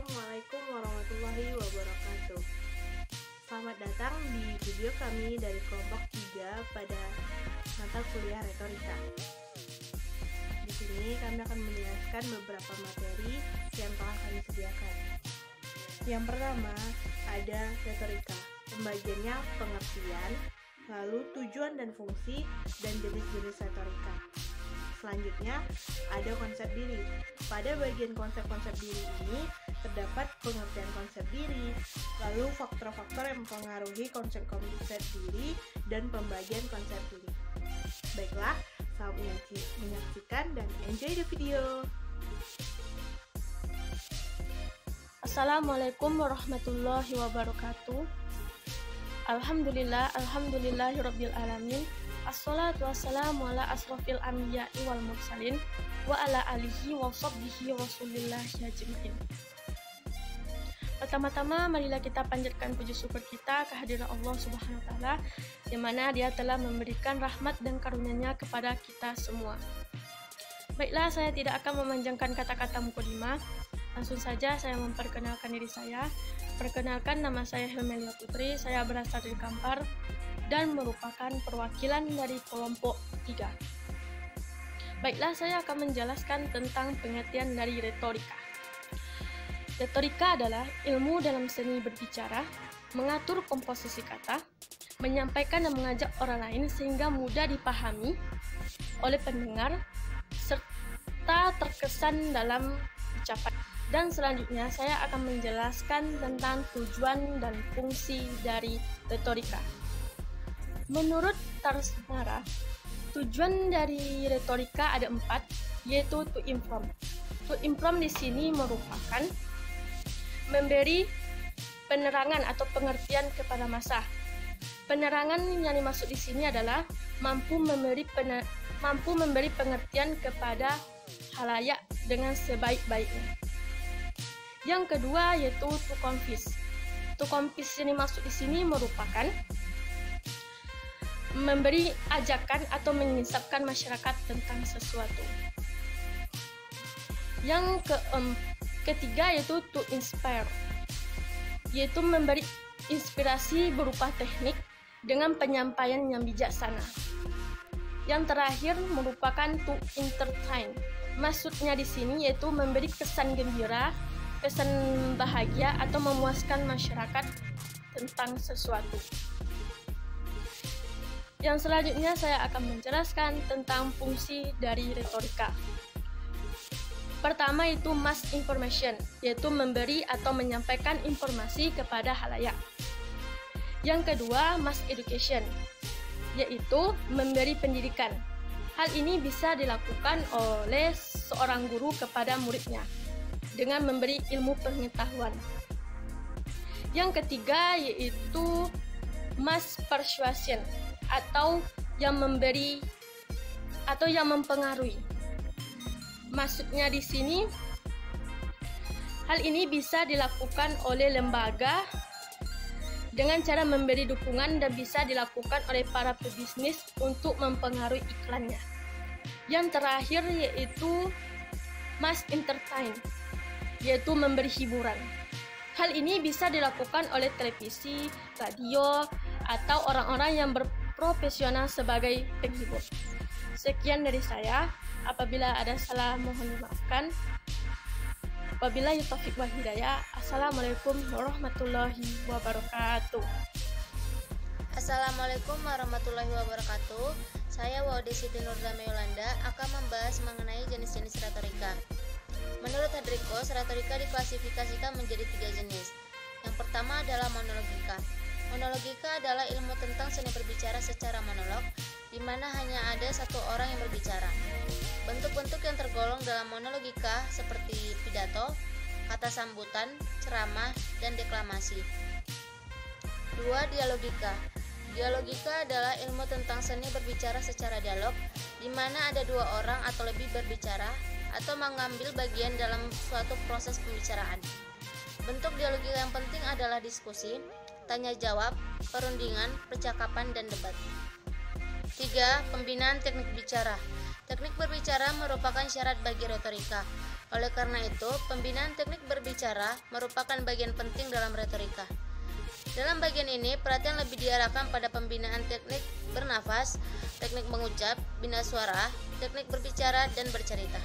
Assalamualaikum warahmatullahi wabarakatuh. Selamat datang di video kami dari kelompok 3 pada mata kuliah retorika. Di sini kami akan menjelaskan beberapa materi yang telah kami sediakan. Yang pertama ada retorika. Pembagiannya pengertian, lalu tujuan dan fungsi, dan jenis-jenis retorika. Selanjutnya ada konsep diri. Pada bagian konsep-konsep diri ini terdapat pengertian konsep diri, lalu faktor-faktor yang mempengaruhi konsep-konsep diri, dan pembagian konsep diri. Baiklah, selamat menyaksikan dan enjoy the video. Assalamualaikum warahmatullahi wabarakatuh. Alhamdulillahirabbil alamin. Assalatu wassalamu ala asrofil anbiya'i wal mursalin wa ala alihi wa sahbihi rasulillahi ajma'in. Pertama-tama marilah kita panjatkan puji syukur kita kehadiran Allah Subhanahu wa taala, di mana Dia telah memberikan rahmat dan karunia-Nya kepada kita semua. Baiklah, saya tidak akan memanjangkan kata-kata mukadimah. Langsung saja saya memperkenalkan diri saya. Perkenalkan, nama saya Helmelia Putri, saya berasal dari Kampar dan merupakan perwakilan dari kelompok 3. Baiklah, saya akan menjelaskan tentang pengertian dari retorika. Retorika adalah ilmu dalam seni berbicara, mengatur komposisi kata, menyampaikan dan mengajak orang lain sehingga mudah dipahami oleh pendengar, serta terkesan dalam ucapan. Dan selanjutnya saya akan menjelaskan tentang tujuan dan fungsi dari retorika. Menurut Tarsnara, tujuan dari retorika ada 4, yaitu to inform. To inform di sini merupakan memberi penerangan atau pengertian kepada massa. Penerangan yang dimaksud di sini adalah mampu memberi pengertian kepada khalayak dengan sebaik-baiknya. Yang kedua yaitu to convince. To convince yang dimaksud di sini merupakan memberi ajakan atau menyinsapkan masyarakat tentang sesuatu. Yang ketiga yaitu to inspire, yaitu memberi inspirasi berupa teknik dengan penyampaian yang bijaksana. Yang terakhir merupakan to entertain. Maksudnya di sini yaitu memberi kesan gembira, kesan bahagia atau memuaskan masyarakat tentang sesuatu. Yang selanjutnya saya akan menjelaskan tentang fungsi dari retorika. Pertama itu mass information, yaitu memberi atau menyampaikan informasi kepada khalayak. Yang kedua mass education, yaitu memberi pendidikan. Hal ini bisa dilakukan oleh seorang guru kepada muridnya dengan memberi ilmu pengetahuan. Yang ketiga yaitu mass persuasion, atau yang memberi atau yang mempengaruhi. Maksudnya di sini hal ini bisa dilakukan oleh lembaga dengan cara memberi dukungan dan bisa dilakukan oleh para pebisnis untuk mempengaruhi iklannya. Yang terakhir yaitu mass entertain, yaitu memberi hiburan. Hal ini bisa dilakukan oleh televisi, radio, atau orang-orang yang berprofesional sebagai penghibur. Sekian dari saya. Apabila ada salah mohon dimaafkan. Wabillahi taufiq wal hidayah. Assalamualaikum warahmatullahi wabarakatuh. Assalamualaikum warahmatullahi wabarakatuh. Saya Waude Siti Nurdama Yolanda akan membahas mengenai jenis-jenis retorika. Menurut Hadrikos, retorika diklasifikasikan menjadi 3 jenis. Yang pertama adalah monologika. Monologika adalah ilmu tentang seni berbicara secara monolog, di mana hanya ada satu orang yang berbicara. Bentuk-bentuk yang tergolong dalam monologika seperti pidato, kata sambutan, ceramah, dan deklamasi. 2. Dialogika. Dialogika adalah ilmu tentang seni berbicara secara dialog, di mana ada 2 orang atau lebih berbicara atau mengambil bagian dalam suatu proses pembicaraan. Bentuk dialogika yang penting adalah diskusi, tanya jawab, perundingan, percakapan, dan debat. 3. Pembinaan teknik bicara. Teknik berbicara merupakan syarat bagi retorika. Oleh karena itu, pembinaan teknik berbicara merupakan bagian penting dalam retorika. Dalam bagian ini, perhatian lebih diarahkan pada pembinaan teknik bernafas, teknik mengucap, bina suara, teknik berbicara, dan bercerita.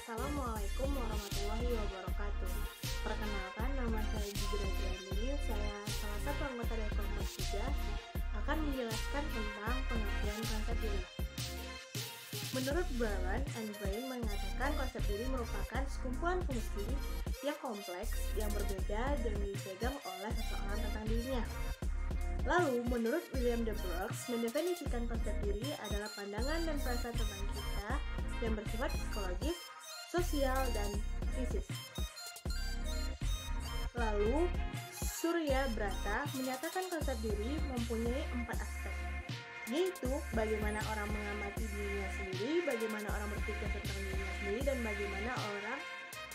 Assalamualaikum warahmatullahi wabarakatuh. Perkenalkan, nama saya Jibra Jandini. Saya salah satu anggota dari kelompok 3 akan menjelaskan tentang pengertian konsep diri. Menurut Brown and Brain mengatakan konsep diri merupakan sekumpulan fungsi yang kompleks, yang berbeda dan dipegang oleh seseorang tentang dirinya. Lalu, menurut William de Brooks, mendefinisikan konsep diri adalah pandangan dan perasaan tentang kita yang bersifat psikologis, sosial, dan fisis. Lalu, Surya Brata menyatakan konsep diri mempunyai 4 aspek, yaitu bagaimana orang mengamati dirinya sendiri, bagaimana orang berpikir tentang dirinya sendiri, dan bagaimana orang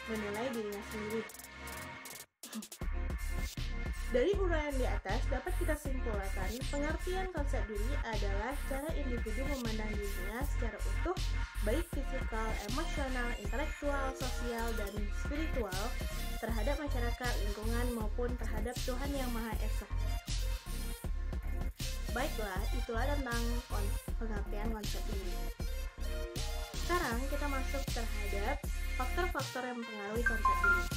menilai dirinya sendiri. Dari uraian di atas dapat kita simpulkan pengertian konsep diri adalah cara individu memandang dirinya secara utuh, baik fisikal, emosional, intelektual, sosial, dan spiritual terhadap masyarakat, lingkungan, maupun terhadap Tuhan Yang Maha Esa. Baiklah, itulah tentang pengertian konsep diri. Sekarang kita masuk terhadap faktor-faktor yang mempengaruhi konsep diri.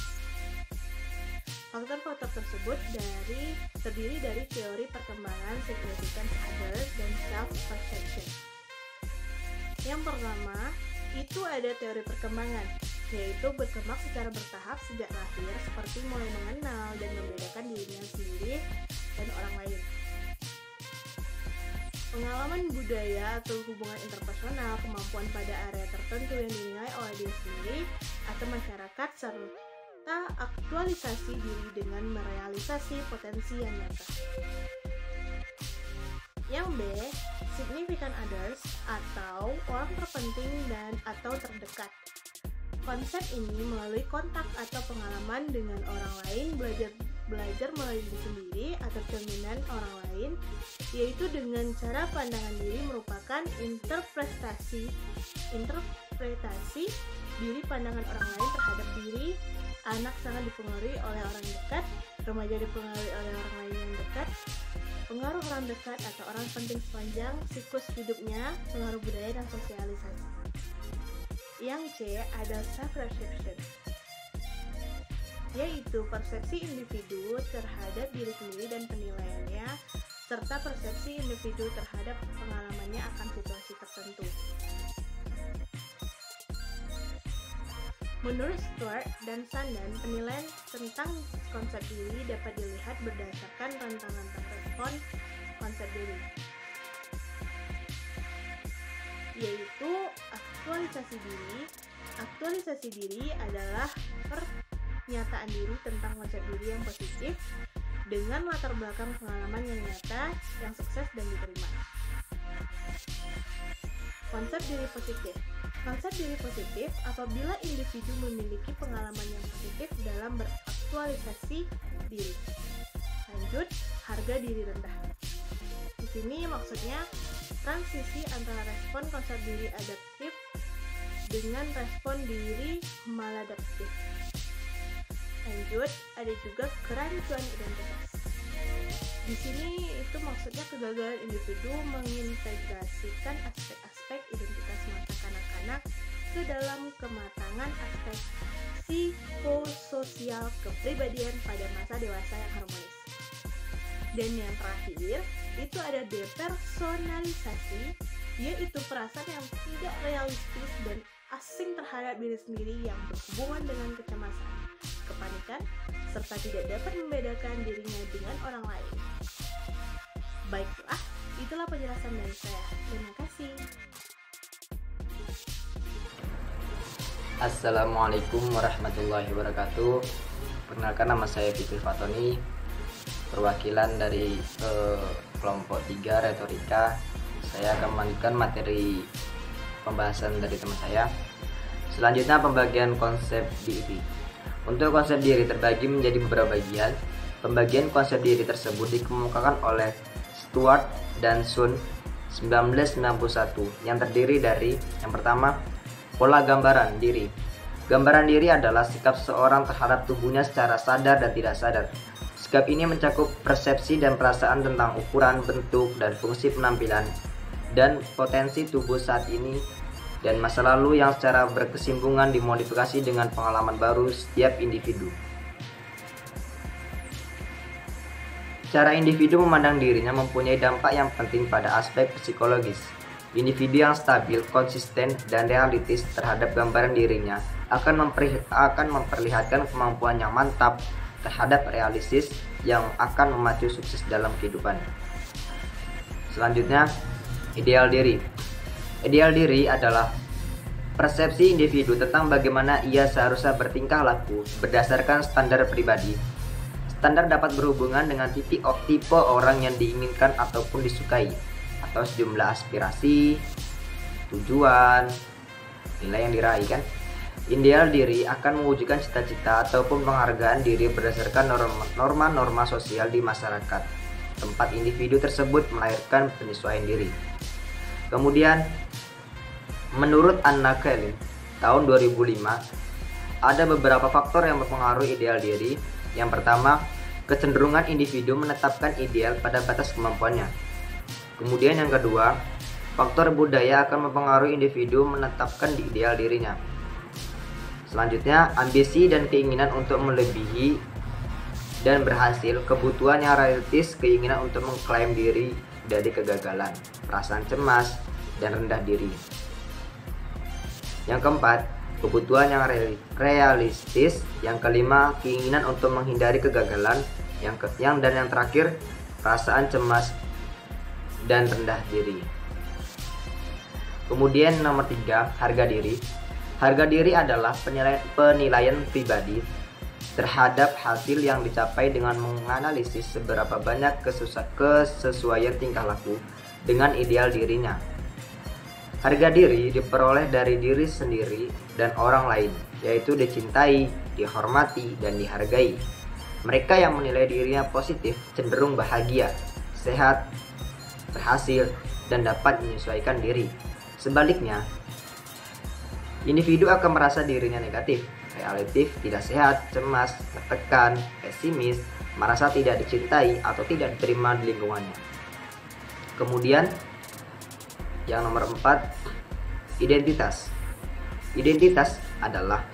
Faktor-faktor tersebut terdiri dari teori perkembangan significance others dan self-perception. Yang pertama, itu ada teori perkembangan, yaitu berkembang secara bertahap sejak lahir, seperti mulai mengenal dan membedakan dirinya sendiri dan orang lain. Pengalaman budaya atau hubungan interpersonal, kemampuan pada area tertentu yang dinilai oleh diri sendiri atau masyarakat, serta aktualisasi diri dengan merealisasi potensi yang nyata. Yang B, significant others atau orang terpenting dan atau terdekat. Konsep ini melalui kontak atau pengalaman dengan orang lain, belajar melalui diri sendiri atau cerminan orang lain, yaitu dengan cara pandangan diri merupakan interpretasi diri pandangan orang lain terhadap diri. Anak sangat dipengaruhi oleh orang dekat, remaja dipengaruhi oleh orang lain yang dekat, pengaruh orang dekat atau orang penting sepanjang siklus hidupnya, pengaruh budaya dan sosialisasi. Yang C ada self-perception, yaitu persepsi individu terhadap diri sendiri dan penilaiannya, serta persepsi individu terhadap pengalamannya akan situasi tertentu. Menurut Stuart dan Sandan, penilaian tentang konsep diri dapat dilihat berdasarkan tantangan respon konsep diri, yaitu aktualisasi diri. Aktualisasi diri adalah pernyataan diri tentang konsep diri yang positif dengan latar belakang pengalaman yang nyata, yang sukses dan diterima. Konsep diri positif. Konsep diri positif apabila individu memiliki pengalaman yang positif dalam beraktualisasi diri. Lanjut, harga diri rendah. Di sini maksudnya transisi antara respon konsep diri adaptif dengan respon diri maladaptif. Lanjut, ada juga kerancuan identitas. Di sini itu maksudnya kegagalan individu mengintegrasikan aspek-aspek identitas masa kanak-kanak ke dalam kematangan aspek psikososial kepribadian pada masa dewasa yang harmonis. Dan yang terakhir, itu ada depersonalisasi, yaitu perasaan yang tidak realistis dan asing terhadap diri sendiri yang berhubungan dengan kecemasan, kepanikan, serta tidak dapat membedakan dirinya dengan orang lain. Baiklah, itulah penjelasan dari saya. Terima kasih. Assalamualaikum warahmatullahi wabarakatuh. Perkenalkan, nama saya Fikri Fatoni, perwakilan dari kelompok 3 retorika. Saya akan melanjutkan materi pembahasan dari teman saya. Selanjutnya, pembagian konsep diri. Untuk konsep diri terbagi menjadi beberapa bagian. Pembagian konsep diri tersebut dikemukakan oleh Stuart dan Sun 1991 yang terdiri dari yang pertama, pola gambaran diri. Gambaran diri adalah sikap seseorang terhadap tubuhnya secara sadar dan tidak sadar. Sikap ini mencakup persepsi dan perasaan tentang ukuran, bentuk, dan fungsi penampilan dan potensi tubuh saat ini dan masa lalu yang secara berkesinambungan dimodifikasi dengan pengalaman baru setiap individu. Cara individu memandang dirinya mempunyai dampak yang penting pada aspek psikologis. Individu yang stabil, konsisten, dan realistis terhadap gambaran dirinya akan memperlihatkan kemampuan yang mantap terhadap realistis yang akan memacu sukses dalam kehidupan. Selanjutnya, ideal diri. Ideal diri adalah persepsi individu tentang bagaimana ia seharusnya bertingkah laku berdasarkan standar pribadi. Standar dapat berhubungan dengan tipe orang yang diinginkan ataupun disukai, atau sejumlah aspirasi, tujuan, nilai yang diraih kan. Ideal diri akan mewujudkan cita-cita ataupun penghargaan diri berdasarkan norma-norma sosial di masyarakat tempat individu tersebut melahirkan penyesuaian diri. Kemudian, menurut Anna Kelly tahun 2005, ada beberapa faktor yang mempengaruhi ideal diri. Yang pertama, kecenderungan individu menetapkan ideal pada batas kemampuannya. Kemudian yang kedua, faktor budaya akan mempengaruhi individu menetapkan ideal dirinya. Selanjutnya, ambisi dan keinginan untuk melebihi dan berhasil, kebutuhan yang realistis, keinginan untuk mengklaim diri dari kegagalan, perasaan cemas, dan rendah diri. Yang keempat, kebutuhan yang realistis. Yang kelima, keinginan untuk menghindari kegagalan. Dan yang terakhir, perasaan cemas dan rendah diri. Kemudian nomor 3, harga diri. Harga diri adalah penilaian pribadi terhadap hasil yang dicapai dengan menganalisis seberapa banyak kesesuaian tingkah laku dengan ideal dirinya. Harga diri diperoleh dari diri sendiri dan orang lain, yaitu dicintai, dihormati, dan dihargai. Mereka yang menilai dirinya positif cenderung bahagia, sehat, berhasil, dan dapat menyesuaikan diri. Sebaliknya, individu akan merasa dirinya negatif, relatif, tidak sehat, cemas, tertekan, pesimis, merasa tidak dicintai atau tidak diterima di lingkungannya. Kemudian, yang nomor 4, identitas. Identitas adalah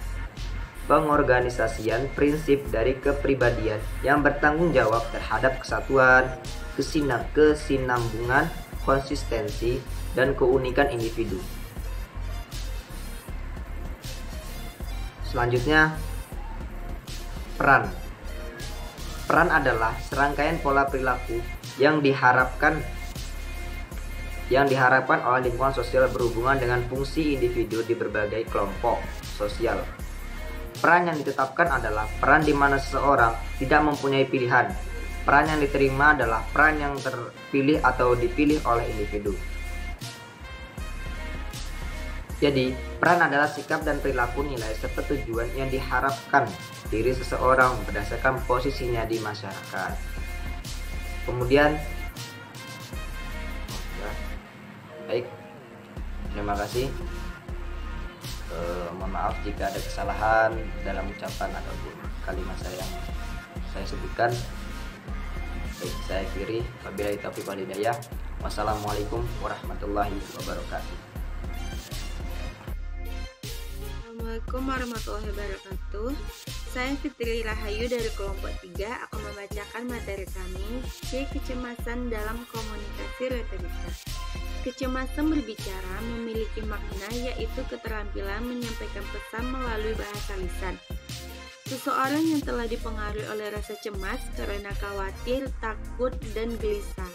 pengorganisasian prinsip dari kepribadian yang bertanggung jawab terhadap kesatuan, kesinambungan, konsistensi, dan keunikan individu. Selanjutnya, peran. Peran adalah serangkaian pola perilaku yang diharapkan oleh lingkungan sosial berhubungan dengan fungsi individu di berbagai kelompok sosial. Peran yang ditetapkan adalah peran di mana seseorang tidak mempunyai pilihan. Peran yang diterima adalah peran yang terpilih atau dipilih oleh individu. Jadi, peran adalah sikap dan perilaku, nilai serta tujuan yang diharapkan diri seseorang berdasarkan posisinya di masyarakat. Kemudian, baik, terima kasih. Mohon maaf jika ada kesalahan dalam ucapan ataupun kalimat yang saya sebutkan. Baik, saya akhiri. Wabillahi taufiq wal hidayah. Wassalamualaikum warahmatullahi wabarakatuh. Assalamualaikum warahmatullahi wabarakatuh. Saya Fitri Rahayu dari kelompok 3 akan membacakan materi kami, kecemasan dalam komunikasi retorika. Kecemasan berbicara memiliki makna, yaitu keterampilan menyampaikan pesan melalui bahasa lisan. Seseorang yang telah dipengaruhi oleh rasa cemas karena khawatir, takut, dan gelisah.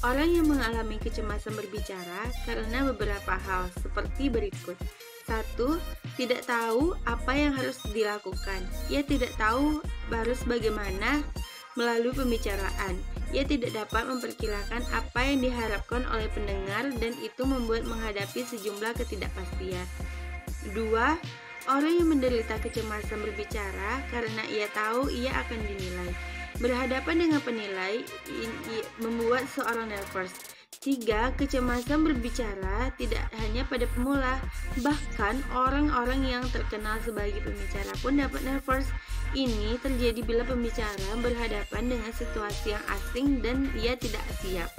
Orang yang mengalami kecemasan berbicara karena beberapa hal seperti berikut. 1. Tidak tahu apa yang harus dilakukan. Ia tidak tahu harus bagaimana melalui pembicaraan. Ia tidak dapat memperkirakan apa yang diharapkan oleh pendengar dan itu membuat menghadapi sejumlah ketidakpastian. 2. Orang yang menderita kecemasan berbicara karena ia tahu ia akan dinilai. Berhadapan dengan penilai membuat seorang nervous. 3. Kecemasan berbicara tidak hanya pada pemula, bahkan orang-orang yang terkenal sebagai pembicara pun dapat nervous. Ini terjadi bila pembicara berhadapan dengan situasi yang asing dan ia tidak siap.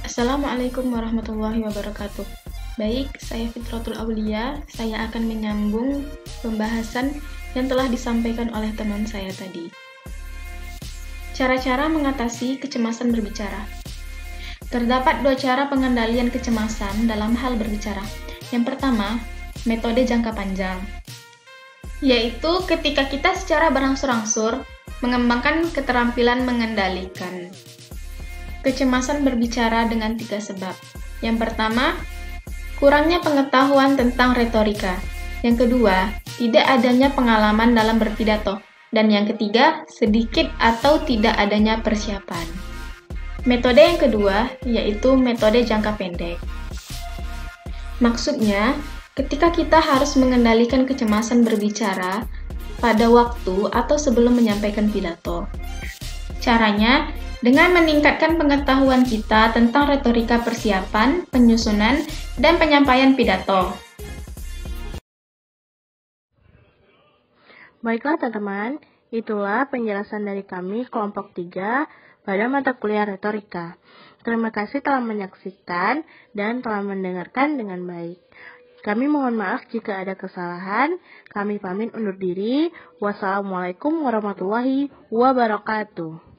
Assalamualaikum warahmatullahi wabarakatuh. Baik, saya Fitratul Aulia. Saya akan menyambung pembahasan yang telah disampaikan oleh teman saya tadi. Cara-cara mengatasi kecemasan berbicara. Terdapat 2 cara pengendalian kecemasan dalam hal berbicara. Yang pertama, metode jangka panjang, yaitu ketika kita secara berangsur-angsur mengembangkan keterampilan mengendalikan kecemasan berbicara dengan 3 sebab. Yang pertama, kurangnya pengetahuan tentang retorika. Yang kedua, tidak adanya pengalaman dalam berpidato. Dan yang ketiga, sedikit atau tidak adanya persiapan. Metode yang kedua, yaitu metode jangka pendek. Maksudnya, ketika kita harus mengendalikan kecemasan berbicara pada waktu atau sebelum menyampaikan pidato. Caranya, dengan meningkatkan pengetahuan kita tentang retorika persiapan, penyusunan, dan penyampaian pidato. Baiklah teman-teman, itulah penjelasan dari kami kelompok 3 pada mata kuliah retorika. Terima kasih telah menyaksikan dan telah mendengarkan dengan baik. Kami mohon maaf jika ada kesalahan. Kami pamit undur diri. Wassalamualaikum warahmatullahi wabarakatuh.